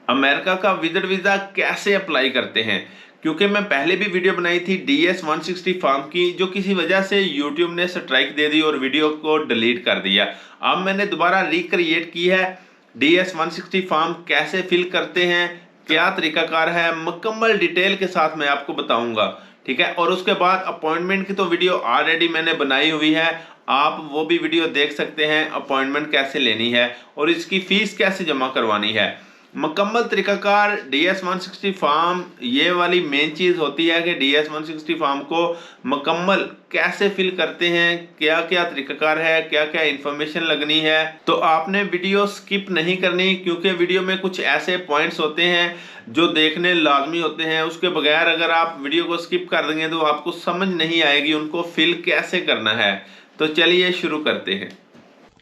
America का visit visa कैसे apply करते हैं, क्योंकि मैं पहले भी वीडियो बनाई थी DS-160 फॉर्म की, जो किसी वजह से यूट्यूब ने स्ट्राइक दे दी और वीडियो को डिलीट कर दिया। अब मैंने दोबारा रिक्रिएट की है। DS-160 फॉर्म कैसे फिल करते हैं, क्या तरीकाकार है, मुकम्मल डिटेल के साथ मैं आपको बताऊंगा। ठीक है, और उसके बाद अपॉइंटमेंट की तो वीडियो ऑलरेडी मैंने बनाई हुई है, आप वो भी वीडियो देख सकते हैं। अपॉइंटमेंट कैसे लेनी है और इसकी फीस कैसे जमा करवानी है, मुकम्मल तरीकाकार। DS-160 फॉर्म, ये वाली मेन चीज़ होती है कि DS-160 फॉर्म को मुकम्मल कैसे फिल करते हैं, क्या क्या तरीकाकार है, क्या क्या इंफॉर्मेशन लगनी है। तो आपने वीडियो स्किप नहीं करनी, क्योंकि वीडियो में कुछ ऐसे पॉइंट्स होते हैं जो देखने लाजमी होते हैं। उसके बगैर अगर आप वीडियो को स्किप कर देंगे तो आपको समझ नहीं आएगी उनको फिल कैसे करना है। तो चलिए शुरू करते हैं।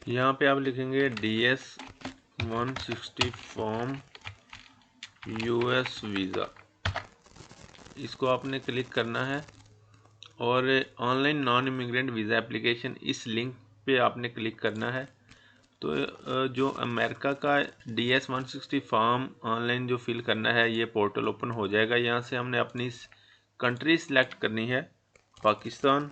यहाँ पे आप लिखेंगे DS-160 फॉर्म US वीज़ा, इसको आपने क्लिक करना है और online non immigrant visa application, इस लिंक पे आपने क्लिक करना है। तो जो अमेरिका का DS-160 फॉर्म ऑनलाइन जो फिल करना है, ये पोर्टल ओपन हो जाएगा। यहाँ से हमने अपनी कंट्री सिलेक्ट करनी है, पाकिस्तान।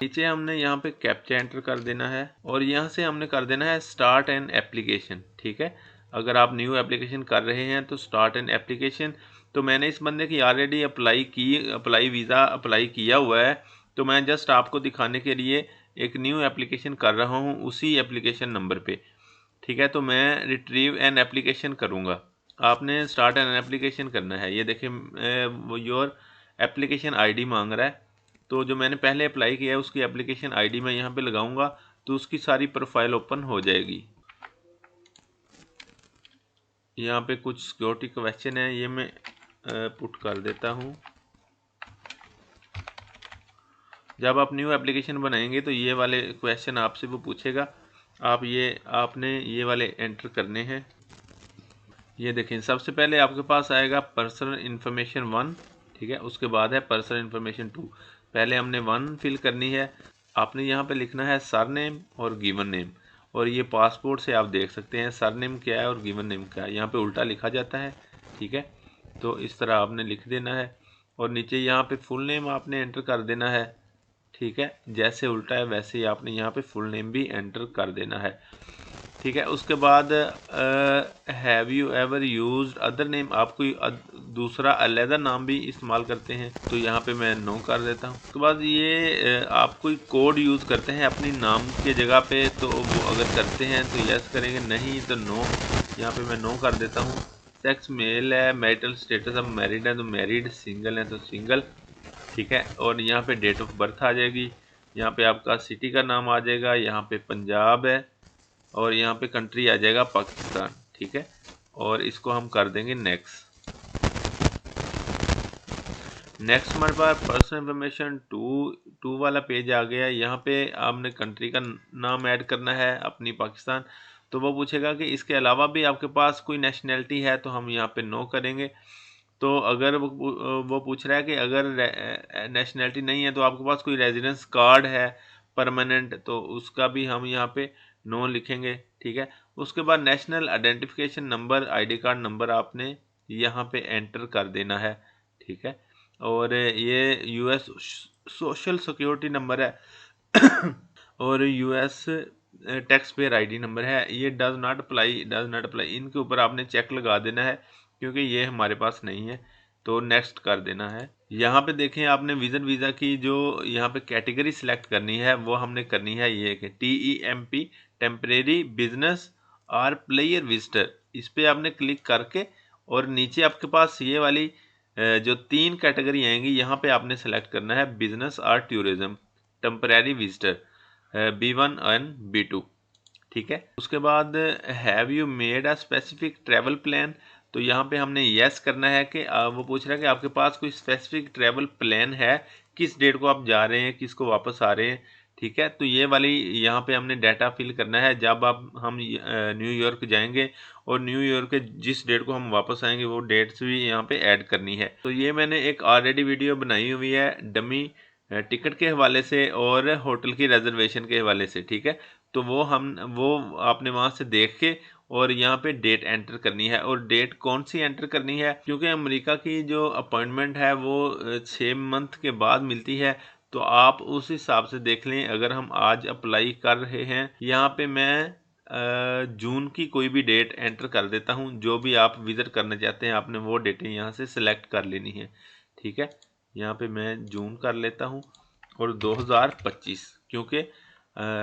नीचे हमने यहाँ पे कैप्चा एंटर कर देना है और यहाँ से हमने कर देना है स्टार्ट एन एप्लीकेशन। ठीक है, अगर आप न्यू एप्लीकेशन कर रहे हैं तो स्टार्ट एन एप्लीकेशन। तो मैंने इस बंदे की ऑलरेडी वीज़ा अप्लाई किया हुआ है, तो मैं जस्ट आपको दिखाने के लिए एक न्यू एप्लीकेशन कर रहा हूँ उसी एप्लीकेशन नंबर पे। ठीक है, तो मैं रिट्रीव एन एप्लीकेशन करूँगा। आपने स्टार्ट एन एप्लीकेशन करना है। ये देखिए वो योर एप्लीकेशन ID मांग रहा है। तो जो मैंने पहले अप्लाई किया है उसकी एप्लीकेशन ID मैं यहाँ पे लगाऊंगा तो उसकी सारी प्रोफाइल ओपन हो जाएगी। यहाँ पे कुछ सिक्योरिटी क्वेश्चन है, ये मैं पुट कर देता हूँ। जब आप न्यू एप्लीकेशन बनाएंगे तो ये वाले क्वेश्चन आपसे वो पूछेगा, आपने ये वाले एंटर करने हैं। ये देखें, सबसे पहले आपके पास आएगा पर्सनल इन्फॉर्मेशन 1। ठीक है, उसके बाद है पर्सनल इन्फॉर्मेशन 2। पहले हमने 1 फिल करनी है। आपने यहाँ पे लिखना है सरनेम और गिवन नेम, और ये पासपोर्ट से आप देख सकते हैं सरनेम क्या है और गिवन नेम क्या है। यहाँ पे उल्टा लिखा जाता है। ठीक है, तो इस तरह आपने लिख देना है और नीचे यहाँ पे फुल नेम आपने एंटर कर देना है। ठीक है, जैसे उल्टा है वैसे ही आपने यहाँ पे फुल नेम भी एंटर कर देना है। ठीक है, उसके बाद have you ever used other name, आप कोई दूसरा अलहदा नाम भी इस्तेमाल करते हैं, तो यहाँ पे मैं नो कर देता हूँ। उसके बाद ये आप कोई कोड यूज़ करते हैं अपनी नाम के जगह पे, तो वो अगर करते हैं तो यस करेंगे, नहीं तो नो। यहाँ पे मैं नो कर देता हूँ। सेक्स मेल है, मैरिटल स्टेटस अब मैरिड है तो मैरिड, सिंगल है तो सिंगल। ठीक है, और यहाँ पे डेट ऑफ बर्थ आ जाएगी, यहाँ पे आपका सिटी का नाम आ जाएगा, यहाँ पे पंजाब है और यहाँ पे कंट्री आ जाएगा पाकिस्तान। ठीक है, और इसको हम कर देंगे नेक्स्ट। नेक्स्ट हमारे पास पर्सनल इन्फॉर्मेशन टू वाला पेज आ गया। यहाँ पे आपने कंट्री का नाम ऐड करना है अपनी पाकिस्तान। तो वो पूछेगा कि इसके अलावा भी आपके पास कोई नेशनैलिटी है, तो हम यहाँ पे नो करेंगे। तो अगर वो पूछ रहा है कि अगर नेशनैलिटी नहीं है तो आपके पास कोई रेजिडेंस कार्ड है परमानेंट, तो उसका भी हम यहाँ पे नो लिखेंगे। ठीक है, उसके बाद national identification number, ID card number आपने यहाँ पे एंटर कर देना है। ठीक है, और ये US सोशल सिक्योरिटी नंबर है और US tax payer ID number है। ये डज नॉट अप्लाई, इनके ऊपर आपने चेक लगा देना है क्योंकि ये हमारे पास नहीं है, तो नेक्स्ट कर देना है। यहाँ पे देखें, आपने विजिट वीज़ा की जो यहाँ पे कैटेगरी सिलेक्ट करनी है वो हमने करनी है ये कि TEMP, टेम्परेरी, बिजनेस और प्लेयर विजिटर। इस पर आपने क्लिक करके और नीचे आपके पास ये वाली जो 3 कैटेगरी आएंगी, यहाँ पे आपने सेलेक्ट करना है बिजनेस और tourism, temporary visitor, B1 and B2। ठीक है, उसके बाद have you made a specific travel plan, तो यहाँ पे हमने यस करना है कि वो पूछ रहा है कि आपके पास कोई स्पेसिफिक ट्रैवल प्लान है, किस डेट को आप जा रहे हैं, किसको वापस आ रहे हैं। ठीक है, तो ये वाली यहाँ पे हमने डाटा फिल करना है। जब हम न्यूयॉर्क जाएंगे और न्यूयॉर्क के जिस डेट को हम वापस आएंगे वो डेट्स भी यहाँ पे ऐड करनी है। तो ये मैंने एक ऑलरेडी वीडियो बनाई हुई है डमी टिकट के हवाले से और होटल की रिजर्वेशन के हवाले से। ठीक है, तो वो आपने वहाँ से देख के और यहाँ पे डेट एंटर करनी है। और डेट कौन सी एंटर करनी है, क्योंकि अमेरिका की जो अपॉइंटमेंट है वो 6 मंथ के बाद मिलती है, तो आप उस हिसाब से देख लें। अगर हम आज अप्लाई कर रहे हैं, यहाँ पे मैं जून की कोई भी डेट एंटर कर देता हूँ। जो भी आप विज़िट करना चाहते हैं आपने वो डेटें यहाँ से सिलेक्ट कर लेनी है, ठीक है। यहाँ पे मैं जून कर लेता हूँ और 2025, क्योंकि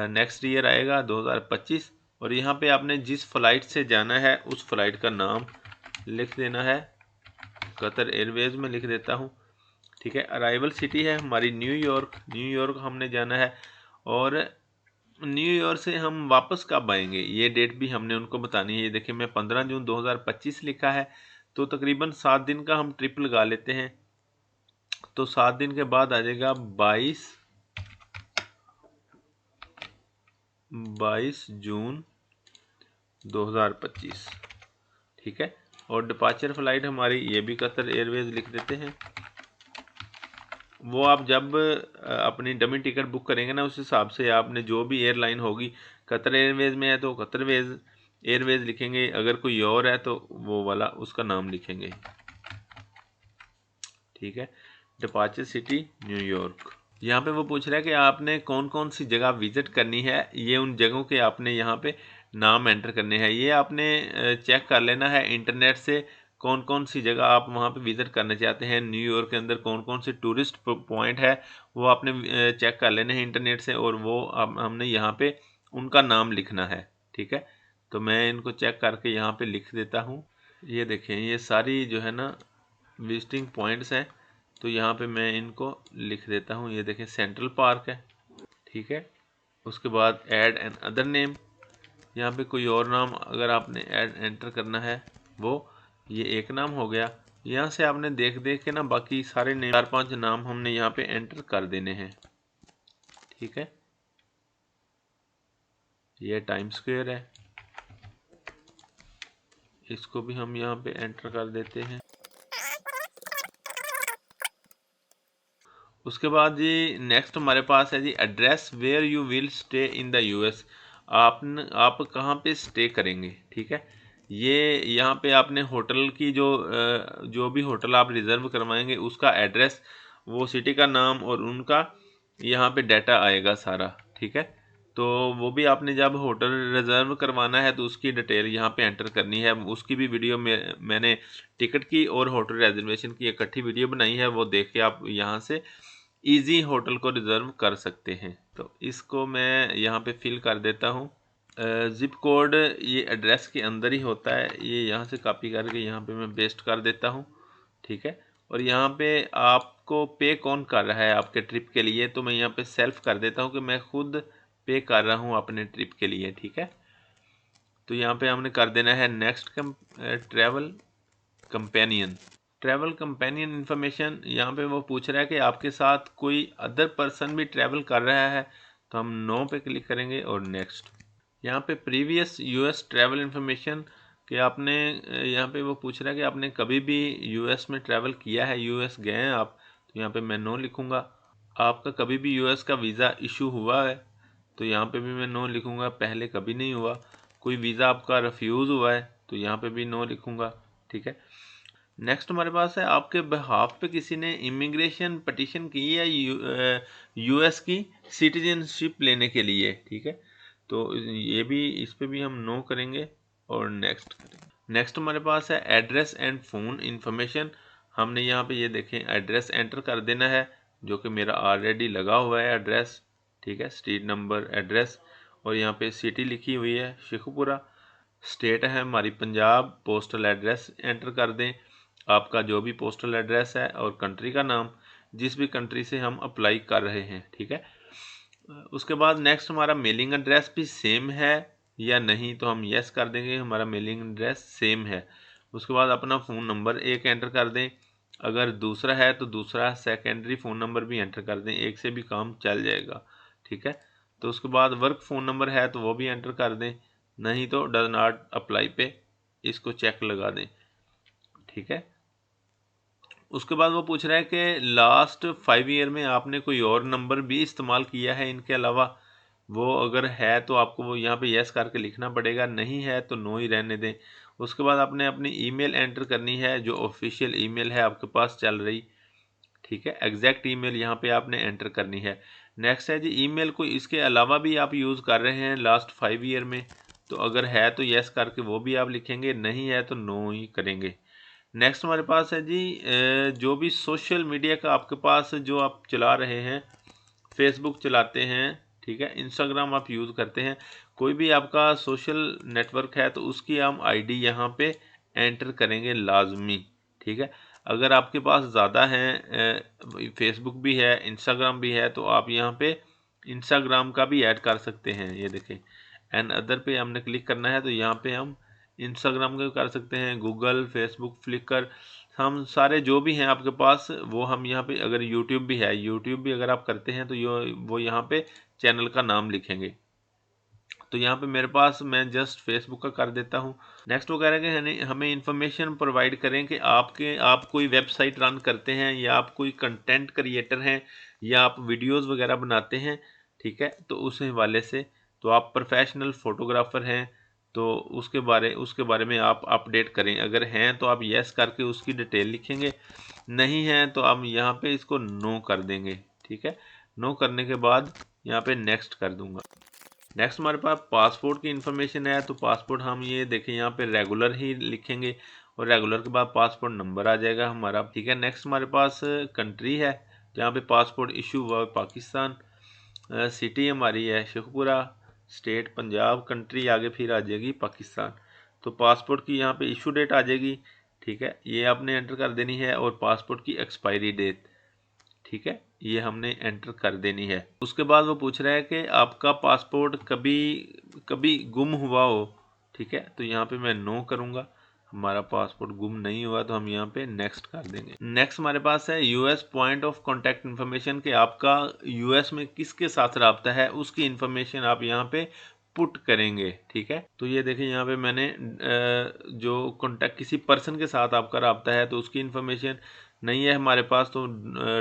नेक्स्ट ईयर आएगा 2025। और यहाँ पे आपने जिस फ़्लाइट से जाना है उस फ़्लाइट का नाम लिख देना है। कतर एयरवेज़ में लिख देता हूँ, ठीक है। अराइवल सिटी है हमारी न्यूयॉर्क, न्यूयॉर्क हमने जाना है। और न्यूयॉर्क से हम वापस कब आएंगे ये डेट भी हमने उनको बतानी है। ये देखिए मैं 15 जून 2025 लिखा है, तो तकरीबन 7 दिन का हम ट्रिप लगा लेते हैं। तो 7 दिन के बाद आ जाएगा 22 जून 2025, ठीक है। और डिपार्चर फ़्लाइट हमारी ये भी कतर एयरवेज़ लिख देते हैं। वो आप जब अपनी डमी टिकट बुक करेंगे ना, उस हिसाब से आपने जो भी एयरलाइन होगी, कतर एयरवेज़ में है तो कतर एयरवेज़ लिखेंगे, अगर कोई और है तो वो वाला उसका नाम लिखेंगे, ठीक है। Departure city New York. यहाँ पे वो पूछ रहा है कि आपने कौन कौन सी जगह विज़िट करनी है। ये उन जगहों के आपने यहाँ पे नाम एंटर करने हैं। ये आपने चेक कर लेना है इंटरनेट से, कौन कौन सी जगह आप वहाँ पे विज़िट करना चाहते हैं। न्यूयॉर्क के अंदर कौन कौन से टूरिस्ट पॉइंट है वो आपने चेक कर लेने हैं इंटरनेट से, और वो हमने यहाँ पे उनका नाम लिखना है, ठीक है। तो मैं इनको चेक करके यहाँ पे लिख देता हूँ। ये देखें ये सारी जो है ना विजिटिंग पॉइंट्स हैं, तो यहाँ पे मैं इनको लिख देता हूँ। ये देखें सेंट्रल पार्क है, ठीक है। उसके बाद ऐड एन अदर नेम, यहाँ पे कोई और नाम अगर आपने ऐड एंटर करना है वो, ये एक नाम हो गया। यहाँ से आपने देख देख के ना बाकी सारे नेम 4-5 नाम हमने यहाँ पे एंटर कर देने हैं, ठीक है। ये टाइम स्क्वायर है, इसको भी हम यहाँ पे एंटर कर देते हैं। उसके बाद जी नेक्स्ट हमारे पास है जी address where you will stay in the US. आप कहाँ पे स्टे करेंगे, ठीक है। ये यहाँ पे आपने होटल की जो भी होटल आप रिज़र्व करवाएंगे उसका एड्रेस, वो सिटी का नाम और उनका यहाँ पे डाटा आएगा सारा, ठीक है। तो वो भी आपने जब होटल रिज़र्व करवाना है तो उसकी डिटेल यहाँ पे एंटर करनी है। उसकी भी वीडियो में मैंने टिकट की और होटल रिजर्वेशन की इकट्ठी वीडियो बनाई है, वो देख के आप यहाँ से इजी होटल को रिज़र्व कर सकते हैं। तो इसको मैं यहाँ पे फिल कर देता हूँ। ज़िप कोड ये एड्रेस के अंदर ही होता है, ये यहाँ से कॉपी करके यहाँ पे मैं पेस्ट कर देता हूँ, ठीक है। और यहाँ पे आपको पे कौन कर रहा है आपके ट्रिप के लिए, तो मैं यहाँ पे सेल्फ कर देता हूँ कि मैं खुद पे कर रहा हूँ अपने ट्रिप के लिए, ठीक है। तो यहाँ पे हमने कर देना है next travel companion. Travel companion information, यहाँ पे वो पूछ रहा है कि आपके साथ कोई अदर पर्सन भी ट्रैवल कर रहा है, तो हम नो पे क्लिक करेंगे और नेक्स्ट। यहाँ पे प्रीवियस यूएस ट्रैवल इन्फॉर्मेशन कि आपने यहाँ पे वो पूछ रहा है कि आपने कभी भी यूएस में ट्रैवल किया है, यूएस गए हैं आप, तो यहाँ पे मैं नो लिखूँगा। आपका कभी भी यूएस का वीज़ा इशू हुआ है, तो यहाँ पे भी मैं नो लिखूँगा, पहले कभी नहीं हुआ। कोई वीज़ा आपका रिफ्यूज़ हुआ है तो यहाँ पे भी नो लिखूँगा, ठीक है। नेक्स्ट हमारे पास है आपके बिहाफ पे किसी ने इमिग्रेशन पटिशन की है यूएस की सिटीजनशिप लेने के लिए, ठीक है। तो ये भी, इस पे भी हम नो करेंगे और नेक्स्ट करेंगे। नेक्स्ट हमारे पास है एड्रेस एंड फ़ोन इंफॉर्मेशन। हमने यहाँ पे ये देखें एड्रेस एंटर कर देना है, जो कि मेरा ऑलरेडी लगा हुआ है एड्रेस, ठीक है। स्ट्रीट नंबर एड्रेस, और यहाँ पे सिटी लिखी हुई है शेखुपुरा। स्टेट है हमारी पंजाब, पोस्टल एड्रेस एंटर कर दें आपका जो भी पोस्टल एड्रेस है, और कंट्री का नाम जिस भी कंट्री से हम अप्लाई कर रहे हैं, ठीक है। उसके बाद नेक्स्ट हमारा मेलिंग एड्रेस भी सेम है या नहीं, तो हम यस कर देंगे हमारा मेलिंग एड्रेस सेम है। उसके बाद अपना फ़ोन नंबर एक एंटर कर दें, अगर दूसरा है तो दूसरा सेकेंडरी फ़ोन नंबर भी एंटर कर दें, एक से भी काम चल जाएगा, ठीक है। तो उसके बाद वर्क फ़ोन नंबर है तो वो भी एंटर कर दें, नहीं तो डज नॉट अप्लाई पे इसको चेक लगा दें, ठीक है। उसके बाद वो पूछ रहा है कि लास्ट 5 ईयर में आपने कोई और नंबर भी इस्तेमाल किया है इनके अलावा। वो अगर है तो आपको वो यहाँ पे यस करके लिखना पड़ेगा, नहीं है तो नो ही रहने दें। उसके बाद आपने अपनी ईमेल एंटर करनी है जो ऑफिशियल ईमेल है आपके पास चल रही, ठीक है। एग्जैक्ट ईमेल यहाँ पे आपने एंटर करनी है। नेक्स्ट है जी ईमेल को इसके अलावा भी आप यूज़ कर रहे हैं लास्ट 5 ईयर में, तो अगर है तो यस करके वो भी आप लिखेंगे, नहीं है तो नो ही करेंगे। नेक्स्ट हमारे पास है जी जो भी सोशल मीडिया का आपके पास जो आप चला रहे हैं, फेसबुक चलाते हैं, ठीक है, इंस्टाग्राम आप यूज़ करते हैं, कोई भी आपका सोशल नेटवर्क है तो उसकी हम आईडी यहाँ पे एंटर करेंगे लाजमी, ठीक है। अगर आपके पास ज़्यादा हैं, फेसबुक भी है, इंस्टाग्राम भी है, तो आप यहाँ पे इंस्टाग्राम का भी ऐड कर सकते हैं। ये देखें एंड अदर पे हमने क्लिक करना है तो यहाँ पे हम इंस्टाग्राम का भी कर सकते हैं, गूगल, फेसबुक, फ्लिकर, हम सारे जो भी हैं आपके पास वो हम यहाँ पे, अगर यूट्यूब भी है, यूट्यूब भी अगर आप करते हैं तो वो यहाँ पे चैनल का नाम लिखेंगे। तो यहाँ पे मेरे पास मैं जस्ट फेसबुक का कर देता हूँ। नेक्स्ट वो कह रहे हैं कि हमें इन्फॉर्मेशन प्रोवाइड करें कि आप कोई वेबसाइट रन करते हैं या आप कोई कंटेंट क्रिएटर हैं या आप वीडियोस वगैरह बनाते हैं, ठीक है, तो उस हवाले से, तो आप प्रोफेशनल फोटोग्राफर हैं तो उसके बारे में आप अपडेट करें। अगर हैं तो आप यस करके उसकी डिटेल लिखेंगे, नहीं है तो हम यहाँ पे इसको नो कर देंगे, ठीक है। नो करने के बाद यहाँ पे नेक्स्ट कर दूंगा। नेक्स्ट हमारे पास पासपोर्ट की इन्फॉर्मेशन है, तो पासपोर्ट हम ये देखें यहाँ पे रेगुलर ही लिखेंगे और रेगुलर के बाद पासपोर्ट नंबर आ जाएगा हमारा, ठीक है। नेक्स्ट हमारे पास कंट्री है जहाँ पे पासपोर्ट इशू हुआ है पाकिस्तान, सिटी हमारी है शेखपुरा, स्टेट पंजाब, कंट्री आगे फिर आ जाएगी पाकिस्तान। तो पासपोर्ट की यहाँ पे इशू डेट आ जाएगी, ठीक है, ये आपने एंटर कर देनी है, और पासपोर्ट की एक्सपायरी डेट, ठीक है, ये हमने एंटर कर देनी है। उसके बाद वो पूछ रहा है कि आपका पासपोर्ट कभी कभी गुम हुआ हो, ठीक है, तो यहाँ पे मैं नो करूँगा, हमारा पासपोर्ट गुम नहीं हुआ, तो हम यहाँ पे नेक्स्ट कर देंगे। नेक्स्ट हमारे पास है US point of contact information, कि आपका यूएस में किसके साथ रब्ता है उसकी इन्फॉर्मेशन आप यहाँ पे पुट करेंगे, ठीक है। तो ये देखिए यहाँ पे मैंने जो कॉन्टैक्ट किसी पर्सन के साथ आपका रब्ता है तो उसकी इन्फॉर्मेशन नहीं है हमारे पास, तो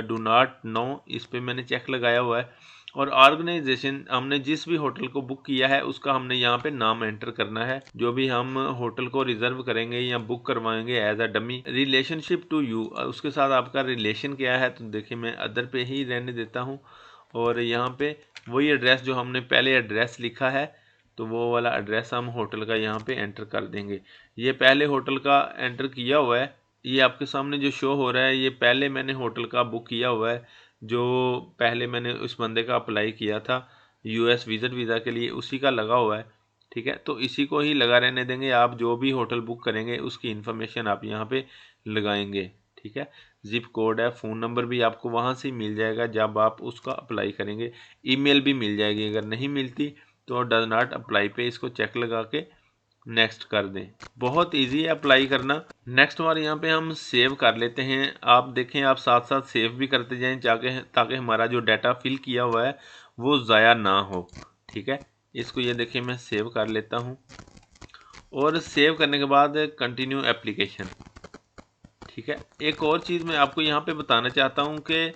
डू नॉट नो इस पे मैंने चेक लगाया हुआ है। और ऑर्गेनाइजेशन, हमने जिस भी होटल को बुक किया है उसका हमने यहाँ पे नाम एंटर करना है, जो भी हम होटल को रिजर्व करेंगे या बुक करवाएंगे as a dummy. Relationship to you, उसके साथ आपका रिलेशन क्या है, तो देखिए मैं अदर पे ही रहने देता हूँ, और यहाँ पे वही एड्रेस जो हमने पहले एड्रेस लिखा है, तो वो वाला एड्रेस हम होटल का यहाँ पे एंटर कर देंगे। ये पहले होटल का एंटर किया हुआ है, ये आपके सामने जो शो हो रहा है ये पहले मैंने होटल का बुक किया हुआ है, जो पहले मैंने उस बंदे का अप्लाई किया था यूएस विजिट वीज़ा के लिए, उसी का लगा हुआ है, ठीक है। तो इसी को ही लगा रहने देंगे, आप जो भी होटल बुक करेंगे उसकी इन्फॉर्मेशन आप यहाँ पे लगाएंगे, ठीक है। जिप कोड है, फ़ोन नंबर भी आपको वहाँ से मिल जाएगा जब आप उसका अप्लाई करेंगे, ईमेल भी मिल जाएगी, अगर नहीं मिलती तो डज नॉट अप्लाई पे इसको चेक लगा के नेक्स्ट कर दें। बहुत इजी है अप्लाई करना। नेक्स्ट बार यहाँ पे हम सेव कर लेते हैं, आप देखें आप साथ साथ सेव भी करते जाएं ताकि हमारा जो डाटा फिल किया हुआ है वो ज़ाया ना हो, ठीक है। इसको ये देखिए मैं सेव कर लेता हूँ, और सेव करने के बाद कंटिन्यू एप्लीकेशन, ठीक है। एक और चीज़ मैं आपको यहाँ पे बताना चाहता हूँ कि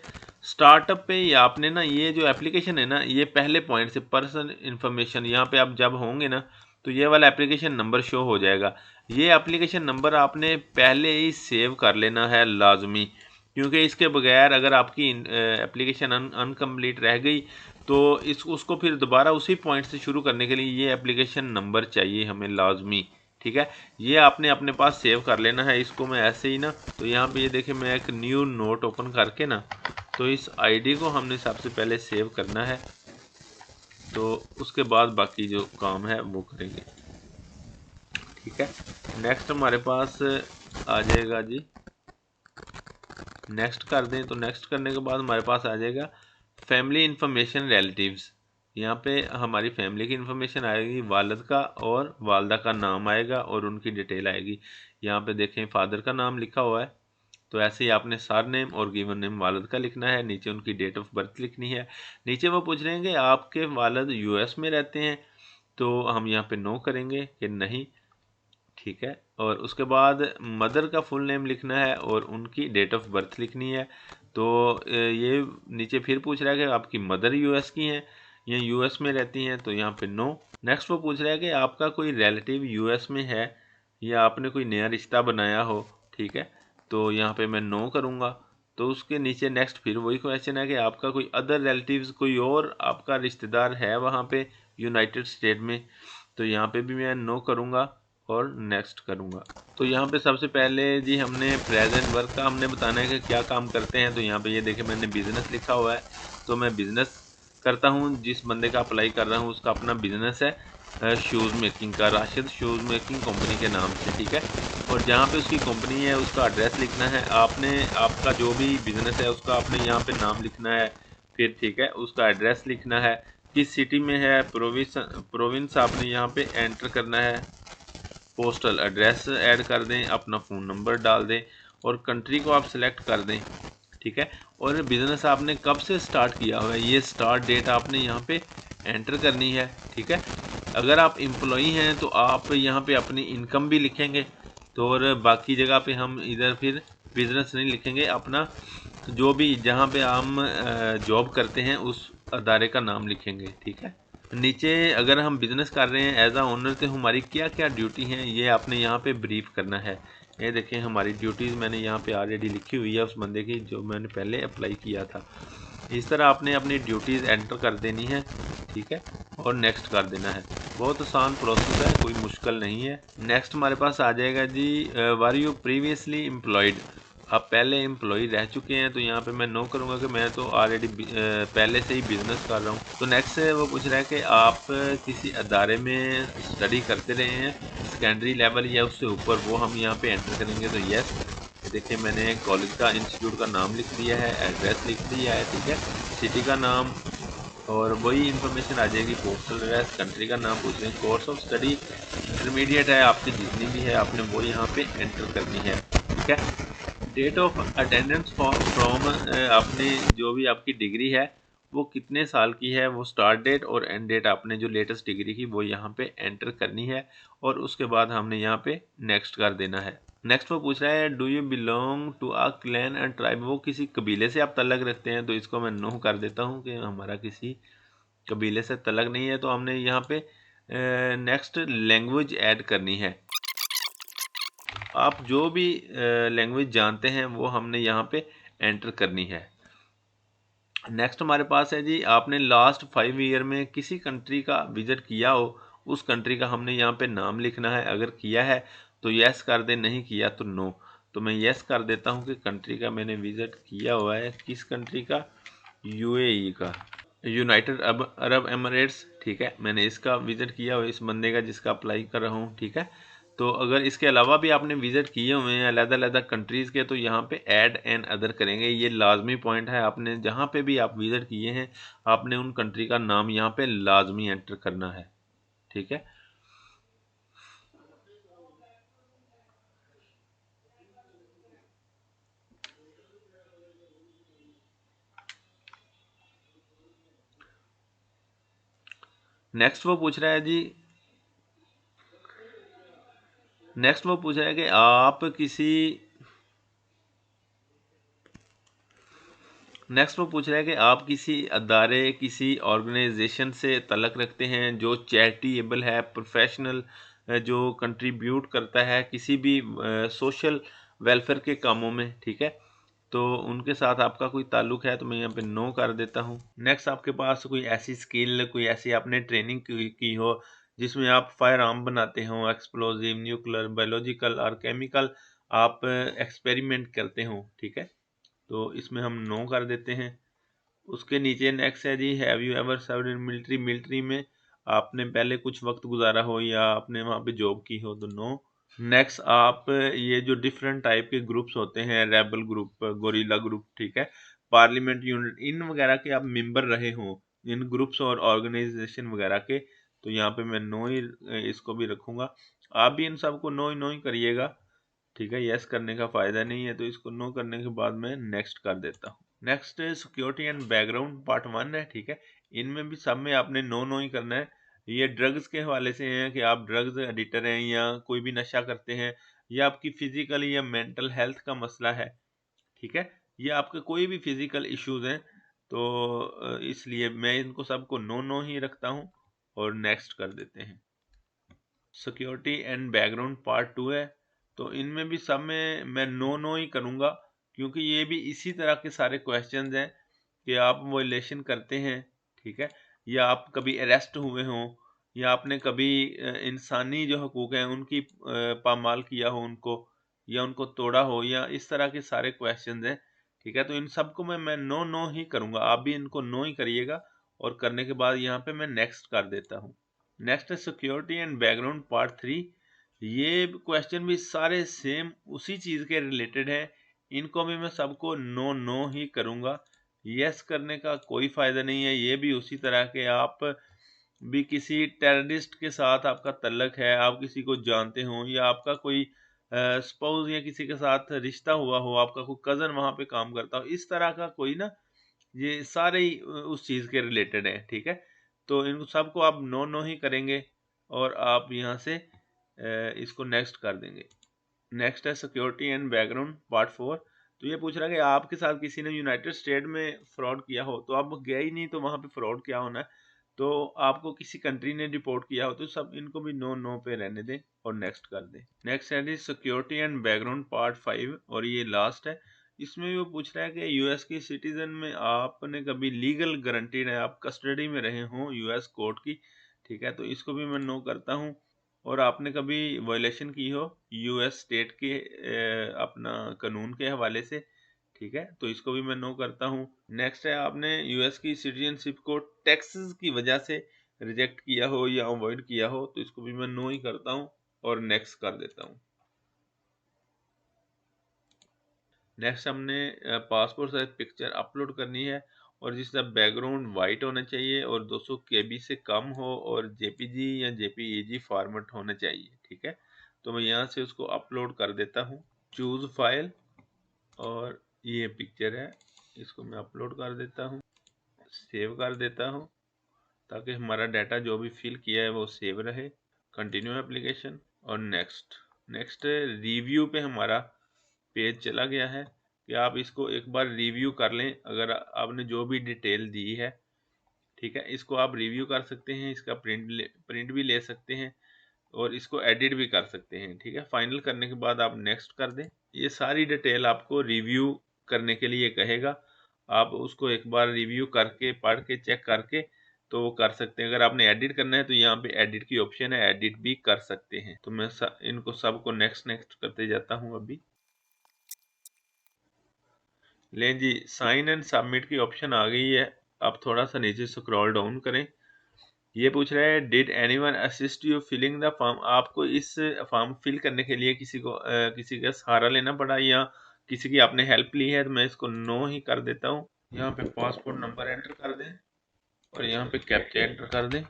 स्टार्टअप पे ये आपने ना, ये जो एप्लीकेशन है ना, ये पहले पॉइंट से पर्सन इन्फॉर्मेशन, यहाँ पे आप जब होंगे ना तो ये वाला एप्लीकेशन नंबर शो हो जाएगा। ये एप्लीकेशन नंबर आपने पहले ही सेव कर लेना है लाजमी, क्योंकि इसके बगैर अगर आपकी एप्लीकेशन अनकम्प्लीट रह गई तो उसको फिर दोबारा उसी पॉइंट से शुरू करने के लिए ये एप्लीकेशन नंबर चाहिए हमें लाजमी, ठीक है। ये आपने अपने पास सेव कर लेना है। इसको मैं ऐसे ही ना, तो यहाँ पे ये देखिए मैं एक न्यू नोट ओपन करके ना, तो इस आईडी को हमने सबसे पहले सेव करना है, तो उसके बाद बाकी जो काम है वो करेंगे, ठीक है। नेक्स्ट हमारे पास आ जाएगा जी, नेक्स्ट कर दें, तो नेक्स्ट करने के बाद हमारे पास आ जाएगा फैमिली इंफॉर्मेशन रिलेटिव्स। यहाँ पे हमारी फैमिली की इन्फॉर्मेशन आएगी, वालिद का और वालदा का नाम आएगा और उनकी डिटेल आएगी। यहाँ पे देखें फादर का नाम लिखा हुआ है, तो ऐसे ही आपने सर नेम और गिवन नेम वालिद का लिखना है, नीचे उनकी डेट ऑफ बर्थ लिखनी है। नीचे वो पूछ रहे हैं कि आपके वालिद यूएस में रहते हैं, तो हम यहाँ पे नो करेंगे कि नहीं, ठीक है। और उसके बाद मदर का फुल नेम लिखना है और उनकी डेट ऑफ बर्थ लिखनी है। तो ये नीचे फिर पूछ रहा है कि आपकी मदर यूएस की हैं या यूएस में रहती हैं, तो यहाँ पे नो। नेक्स्ट वो पूछ रहा है कि आपका कोई रिलेटिव यूएस में है या आपने कोई नया रिश्ता बनाया हो, ठीक है, तो यहाँ पे मैं नो करूँगा। तो उसके नीचे नेक्स्ट फिर वही क्वेश्चन है कि आपका कोई अदर रिलेटिव्स, कोई और आपका रिश्तेदार है वहाँ पे यूनाइटेड स्टेट में, तो यहाँ पे भी मैं नो करूँगा और नेक्स्ट करूँगा। तो यहाँ पे सबसे पहले जी हमने प्रेजेंट वर्क का हमने बताना है कि क्या काम करते हैं। तो यहाँ पे ये देखिए मैंने बिजनेस लिखा हुआ है, तो मैं बिजनेस करता हूँ। जिस बंदे का अप्लाई कर रहा हूँ उसका अपना बिजनेस है शूज़ मेकिंग का, राशिद शूज़ मेकिंग कंपनी के नाम से, ठीक है। और जहाँ पे उसकी कंपनी है उसका एड्रेस लिखना है आपने, आपका जो भी बिजनेस है उसका आपने यहाँ पे नाम लिखना है, फिर ठीक है उसका एड्रेस लिखना है, किस सिटी में है, प्रोविंस आपने यहाँ पे एंटर करना है, पोस्टल एड्रेस ऐड कर दें, अपना फ़ोन नंबर डाल दें और कंट्री को आप सिलेक्ट कर दें, ठीक है। और बिज़नेस आपने कब से स्टार्ट किया हुआ है ये स्टार्ट डेट आपने यहाँ पे एंटर करनी है, ठीक है। अगर आप एम्प्लॉई हैं तो आप यहाँ पे अपनी इनकम भी लिखेंगे, तो और बाकी जगह पे हम इधर फिर बिज़नेस नहीं लिखेंगे, अपना जो भी जहाँ पे हम जॉब करते हैं उस अदारे का नाम लिखेंगे, ठीक है। नीचे अगर हम बिज़नेस कर रहे हैं एज आ ओनर तो हमारी क्या क्या ड्यूटी हैं ये आपने यहाँ पे ब्रीफ करना है। ये देखें हमारी ड्यूटीज़ मैंने यहाँ पे ऑलरेडी लिखी हुई है उस बंदे की जो मैंने पहले अप्लाई किया था। इस तरह आपने अपनी ड्यूटीज़ एंटर कर देनी है, ठीक है, और नेक्स्ट कर देना है। बहुत आसान प्रोसेस है, कोई मुश्किल नहीं है। नेक्स्ट हमारे पास आ जाएगा जी वर यू प्रीवियसली एम्प्लॉयड, आप पहले एम्प्लॉय रह चुके हैं, तो यहाँ पे मैं नो करूँगा कि मैं तो ऑलरेडी पहले से ही बिजनेस कर रहा हूँ। तो नेक्स्ट वो पूछ रहा है कि आप किसी अदारे में स्टडी करते रहे हैं सेकेंडरी लेवल या उससे ऊपर, वो हम यहाँ पे एंटर करेंगे। तो यस, देखिए मैंने कॉलेज का इंस्टीट्यूट का नाम लिख दिया है, एड्रेस लिख दिया है, ठीक है, सिटी का नाम और वही इन्फॉर्मेशन आ जाएगी, पोस्टल एड्रेस, कंट्री का नाम पूछ रहे हैं, कोर्स ऑफ स्टडी इंटरमीडिएट है आपकी जितनी भी है आपने वो यहाँ पे एंटर करनी है, ठीक है। डेट ऑफ अटेंडेंस फ्रॉम आपने जो भी आपकी डिग्री है वो कितने साल की है, वो स्टार्ट डेट और एंड डेट आपने जो लेटेस्ट डिग्री की वो यहाँ पे एंटर करनी है और उसके बाद हमने यहाँ पे नेक्स्ट कर देना है। नेक्स्ट वो पूछ रहा है do you belong to a clan and tribe, वो किसी कबीले से आप तलक रखते हैं, तो इसको मैं नो कर देता हूँ कि हमारा किसी कबीले से तलक नहीं है। तो हमने यहाँ पे नेक्स्ट लैंग्वेज ऐड करनी है, आप जो भी लैंग्वेज जानते हैं वो हमने यहाँ पे एंटर करनी है। नेक्स्ट हमारे पास है जी आपने लास्ट 5 ईयर में किसी कंट्री का विजिट किया हो, उस कंट्री का हमने यहाँ पे नाम लिखना है, अगर किया है तो यस कर दे, नहीं किया तो नो। तो मैं यस कर देता हूँ कि कंट्री का मैंने विजिट किया हुआ है, किस कंट्री का, यूएई का, यूनाइटेड अरब एमिरेट्स, ठीक है, मैंने इसका विजिट किया हुआ इस बंदे का जिसका अप्लाई कर रहा हूँ, ठीक है। तो अगर इसके अलावा भी आपने विजिट किए हुए हैं अलग-अलग कंट्रीज़ के, तो यहाँ पे ऐड एंड अदर करेंगे, ये लाजमी पॉइंट है। आपने जहाँ पे भी आप विजिट किए हैं आपने उन कंट्री का नाम यहाँ पे लाजमी एंटर करना है, ठीक है। नेक्स्ट वो पूछ रहा है जी, नेक्स्ट वो पूछ रहा है कि आप किसी, नेक्स्ट वो पूछ रहा है कि आप किसी अदारे किसी ऑर्गेनाइजेशन से तलक रखते हैं जो चैरिटेबल है, प्रोफेशनल, जो कंट्रीब्यूट करता है किसी भी सोशल वेलफेयर के कामों में, ठीक है, तो उनके साथ आपका कोई ताल्लुक है, तो मैं यहाँ पे नो कर देता हूँ। नेक्स्ट आपके पास कोई ऐसी स्किल, कोई ऐसी आपने ट्रेनिंग की हो जिसमें आप फायर आर्म बनाते हो, एक्सप्लोजिव, न्यूक्लियर, बायोलॉजिकल और केमिकल आप एक्सपेरिमेंट करते हो, ठीक है, तो इसमें हम नो कर देते हैं। उसके नीचे नेक्स्ट है जी have you ever served in military, military में आपने पहले कुछ वक्त गुजारा हो या आपने वहाँ पे जॉब की हो, तो नो। नेक्स्ट आप ये जो डिफरेंट टाइप के ग्रुप्स होते हैं, रेबल ग्रुप, गोरिल्ला ग्रुप, ठीक है, पार्लियामेंट यूनिट, इन वगैरह के आप मेंबर रहे हो, इन ग्रुप्स और ऑर्गेनाइजेशन वगैरह के, तो यहाँ पे मैं नो ही इसको भी रखूँगा। आप भी इन सबको नो ही करिएगा, ठीक है, यस करने का फ़ायदा नहीं है, तो इसको नो करने के बाद मैं नेक्स्ट कर देता हूँ। Next security and background part 1 है, ठीक है, इनमें भी सब में आपने नो ही करना है। ये ड्रग्स के हवाले से हैं कि आप ड्रग्स एडिटर हैं या कोई भी नशा करते हैं या आपकी फिजिकल या मेंटल हेल्थ का मसला है, ठीक है, या आपके कोई भी फिजिकल इश्यूज हैं, तो इसलिए मैं इनको सबको नो नो ही रखता हूँ और नेक्स्ट कर देते हैं। सिक्योरिटी एंड बैकग्राउंड पार्ट 2 है, तो इनमें भी सब में मैं नो नो ही करूँगा, क्योंकि ये भी इसी तरह के सारे क्वेश्चंस हैं कि आप वायलेशन करते हैं, ठीक है, या आप कभी अरेस्ट हुए हों, या आपने कभी इंसानी जो हकूक़ हैं उनकी पामाल किया हो उनको, या उनको तोड़ा हो, या इस तरह के सारे क्वेश्चंस हैं, ठीक है। तो इन सबको मैं नो नो ही करूँगा, आप भी इनको नो ही करिएगा, और करने के बाद यहाँ पे मैं नेक्स्ट कर देता हूँ। नेक्स्ट है सिक्योरिटी एंड बैकग्राउंड पार्ट 3। ये क्वेश्चन भी सारे सेम उसी चीज़ के रिलेटेड हैं, इनको भी मैं सबको नो नो ही करूँगा। यस करने का कोई फ़ायदा नहीं है, ये भी उसी तरह के आप भी किसी टेररिस्ट के साथ आपका तल्लक है, आप किसी को जानते हो, या आपका कोई स्पाउस या किसी के साथ रिश्ता हुआ हो, आपका कोई कज़न वहाँ पे काम करता हो, इस तरह का कोई ना, ये सारे ही उस चीज़ के रिलेटेड हैं, ठीक है। तो इन सबको आप नो नो ही करेंगे और आप यहाँ से इसको नेक्स्ट कर देंगे। नेक्स्ट है सिक्योरिटी एंड बैकग्राउंड पार्ट 4। तो ये पूछ रहा है कि आपके साथ किसी ने यूनाइटेड स्टेट में फ्रॉड किया हो, तो आप गए ही नहीं, तो वहाँ पे फ्रॉड क्या होना है, तो आपको किसी कंट्री ने रिपोर्ट किया हो, तो सब इनको भी नो नो पे रहने दें और नेक्स्ट कर दें। नेक्स्ट है सिक्योरिटी एंड बैकग्राउंड पार्ट 5, और ये लास्ट है। इसमें भी वो पूछ रहा है कि यूएस की सिटीजन में आपने कभी लीगल गारंटीड है, आप कस्टडी में रहे हों यूएस कोर्ट की, ठीक है, तो इसको भी मैं नो करता हूँ। और आपने कभी वायलेशन की हो यूएस स्टेट के अपना कानून के हवाले से, ठीक है, तो इसको भी मैं नो करता हूँ। नेक्स्ट है आपने यूएस की सिटीजनशिप को टैक्सेस की वजह से रिजेक्ट किया हो या अवॉइड किया हो, तो इसको भी मैं नो ही करता हूँ और नेक्स्ट कर देता हूँ। नेक्स्ट हमने पासपोर्ट साइज पिक्चर अपलोड करनी है, और जिसका बैकग्राउंड वाइट होना चाहिए और 200 KB से कम हो, और जेपीजी या जेपीईजी फॉर्मेट होना चाहिए, ठीक है। तो मैं यहाँ से उसको अपलोड कर देता हूँ। चूज फाइल, और ये पिक्चर है, इसको मैं अपलोड कर देता हूँ, सेव कर देता हूँ, ताकि हमारा डाटा जो भी फिल किया है वो सेव रहे। कंटिन्यू एप्लीकेशन और नेक्स्ट। नेक्स्ट रिव्यू पे हमारा पेज चला गया है, कि आप इसको एक बार रिव्यू कर लें, अगर आपने जो भी डिटेल दी है, ठीक है, इसको आप रिव्यू कर सकते हैं, इसका प्रिंट भी ले सकते हैं, और इसको एडिट भी कर सकते हैं, ठीक है। फाइनल करने के बाद आप नेक्स्ट कर दें। ये सारी डिटेल आपको रिव्यू करने के लिए कहेगा, आप उसको एक बार रिव्यू करके पढ़ के चेक करके तो वो कर सकते हैं। अगर आपने एडिट करना है तो यहाँ पे एडिट की ऑप्शन है, एडिट भी कर सकते हैं। तो मैं इनको सबको नेक्स्ट नेक्स्ट करते जाता हूँ अभी। लें जी, साइन एंड सबमिट की ऑप्शन आ गई है। आप थोड़ा सा नीचे स्क्रॉल डाउन करें। ये पूछ रहा है did anyone assist you feeling the form. आपको इस फॉर्म फिल करने के लिए किसी का सहारा लेना पड़ा, या किसी की आपने हेल्प ली है, तो मैं इसको नो ही कर देता हूँ। यहाँ पे पासपोर्ट नंबर एंटर कर दें, और यहाँ पे कैप्चा एंटर कर दें,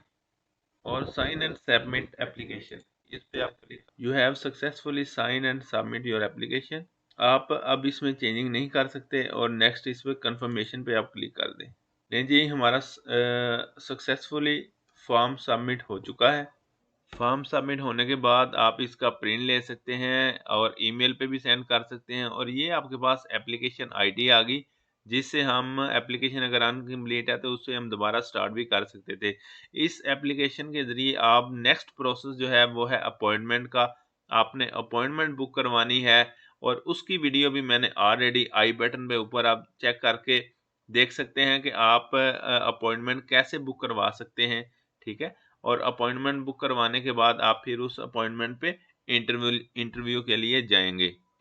और साइन एंड सबमिट एप्लीकेशन, इस पे आप click. You have successfully sign and submit your application. आप अब इसमें चेंजिंग नहीं कर सकते, और नेक्स्ट इस पे कंफर्मेशन पे आप क्लिक कर दें। नहीं जी, हमारा सक्सेसफुली फॉर्म सबमिट हो चुका है। फॉर्म सबमिट होने के बाद आप इसका प्रिंट ले सकते हैं, और ईमेल पे भी सेंड कर सकते हैं, और ये आपके पास एप्लीकेशन आईडी आ गई, जिससे हम एप्लीकेशन अगर अनकम्प्लीट है तो उससे हम दोबारा स्टार्ट भी कर सकते थे। इस एप्लीकेशन के ज़रिए आप नेक्स्ट प्रोसेस जो है वो है अपॉइंटमेंट का। आपने अपॉइंटमेंट बुक करवानी है, और उसकी वीडियो भी मैंने ऑलरेडी आई बटन पे ऊपर आप चेक करके देख सकते हैं कि आप अपॉइंटमेंट कैसे बुक करवा सकते हैं, ठीक है। और अपॉइंटमेंट बुक करवाने के बाद आप फिर उस अपॉइंटमेंट पे इंटरव्यू के लिए जाएंगे।